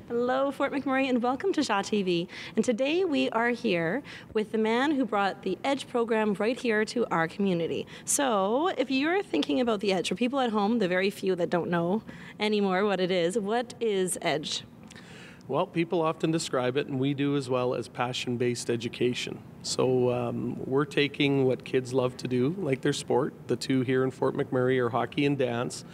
Hello, Fort McMurray, and welcome to Shaw TV. And today we are here with the man who brought the EDGE program right here to our community. So, if you're thinking about the EDGE, for people at home, the very few that don't know anymore what it is, what is EDGE? Well, people often describe it, and we do as well, as passion-based education. So we're taking what kids love to do, like their sport. The two here in Fort McMurray are hockey and dance,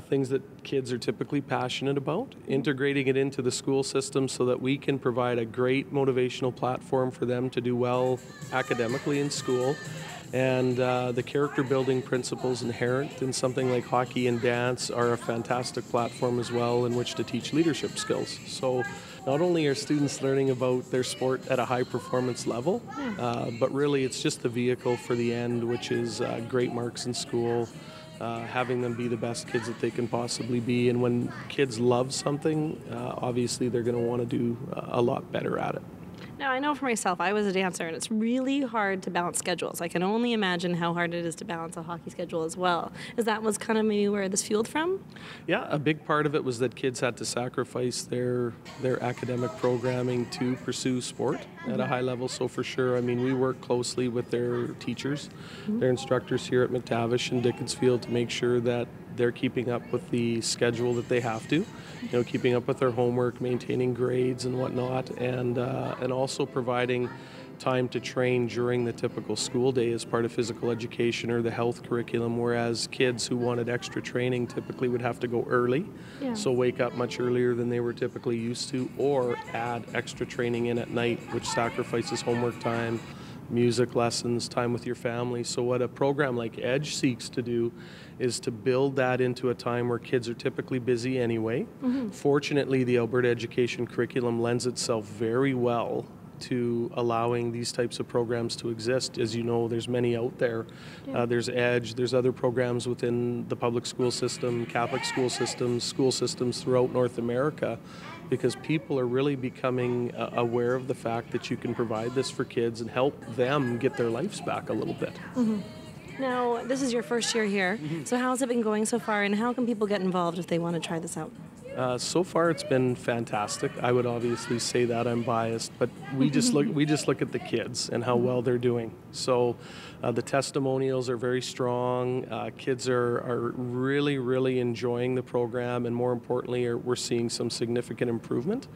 things that kids are typically passionate about, integrating it into the school system so that we can provide a great motivational platform for them to do well academically in school. And the character building principles inherent in something like hockey and dance are a fantastic platform as well in which to teach leadership skills. So not only are students learning about their sport at a high performance level, but really it's just the vehicle for the end, which is great marks in school, having them be the best kids that they can possibly be. And when kids love something, obviously they're going to want to do a lot better at it. Now, I know for myself, I was a dancer, and it's really hard to balance schedules. I can only imagine how hard it is to balance a hockey schedule as well. Is that was kind of maybe where this fueled from? Yeah, a big part of it was that kids had to sacrifice their academic programming to pursue sport at a high level. So for sure, I mean, we work closely with their teachers, their instructors here at McTavish and Dickinsfield to make sure that they're keeping up with the schedule that they have to, keeping up with their homework, maintaining grades and whatnot, and also providing time to train during the typical school day as part of physical education or the health curriculum, whereas kids who wanted extra training typically would have to go early, so wake up much earlier than they were typically used to, or add extra training in at night, which sacrifices homework time, music lessons, time with your family. So what a program like EDGE seeks to do is to build that into a time where kids are typically busy anyway. Fortunately, the Alberta education curriculum lends itself very well to allowing these types of programs to exist. As you know, there's many out there. There's EDGE, there's other programs within the public school system, Catholic school systems throughout North America, because people are really becoming aware of the fact that you can provide this for kids and help them get their lives back a little bit. Now, this is your first year here, so how's it been going so far, and how can people get involved if they want to try this out? So far, it's been fantastic. I would obviously say that I'm biased, but we just look at the kids and how well they're doing. So the testimonials are very strong. Kids are really, really enjoying the program, and more importantly, we're seeing some significant improvement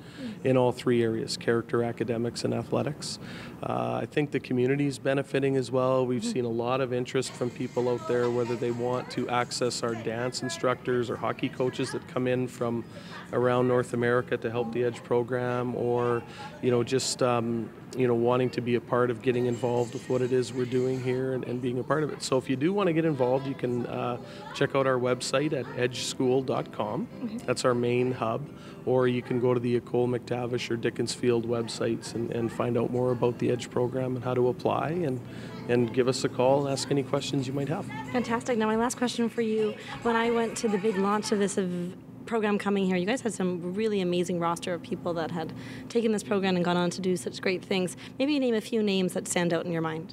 in all three areas: character, academics, and athletics. I think the community is benefiting as well. We've seen a lot of interest from people out there, whether they want to access our dance instructors or hockey coaches that come in from around North America to help the EDGE program, or just wanting to be a part of getting involved with what it is we're doing here and being a part of it. So if you do want to get involved, you can check out our website at edgeschool.com. That's our main hub. Or you can go to the Ecole McTavish or Dickinsfield websites and find out more about the EDGE program and how to apply, and give us a call and ask any questions you might have. Fantastic. Now, my last question for you. When I went to the big launch of this program coming here, you guys had some really amazing roster of people that had taken this program and gone on to do such great things. Maybe name a few names that stand out in your mind.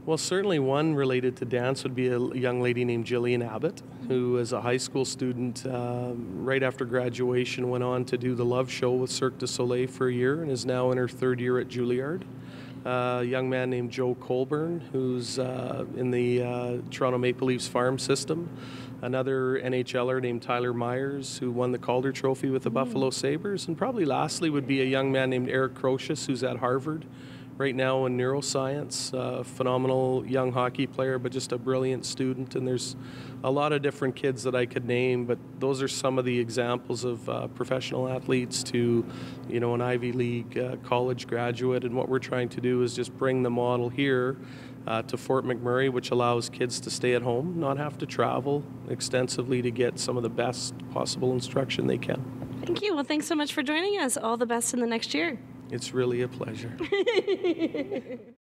Well, certainly one related to dance would be a young lady named Jillian Abbott, who is a high school student. Right after graduation, went on to do the Love Show with Cirque du Soleil for a year and is now in her third year at Juilliard. A young man named Joe Colburn, who's in the Toronto Maple Leafs farm system. Another NHLer named Tyler Myers, who won the Calder Trophy with the Buffalo Sabres. And probably lastly would be a young man named Eric Crocius, who's at Harvard right now in neuroscience. Phenomenal young hockey player, but just a brilliant student. And there's a lot of different kids that I could name, but those are some of the examples of professional athletes to, an Ivy League college graduate. And what we're trying to do is just bring the model here to Fort McMurray, which allows kids to stay at home, not have to travel extensively to get some of the best possible instruction they can. Thank you. Well, thanks so much for joining us. All the best in the next year. It's really a pleasure.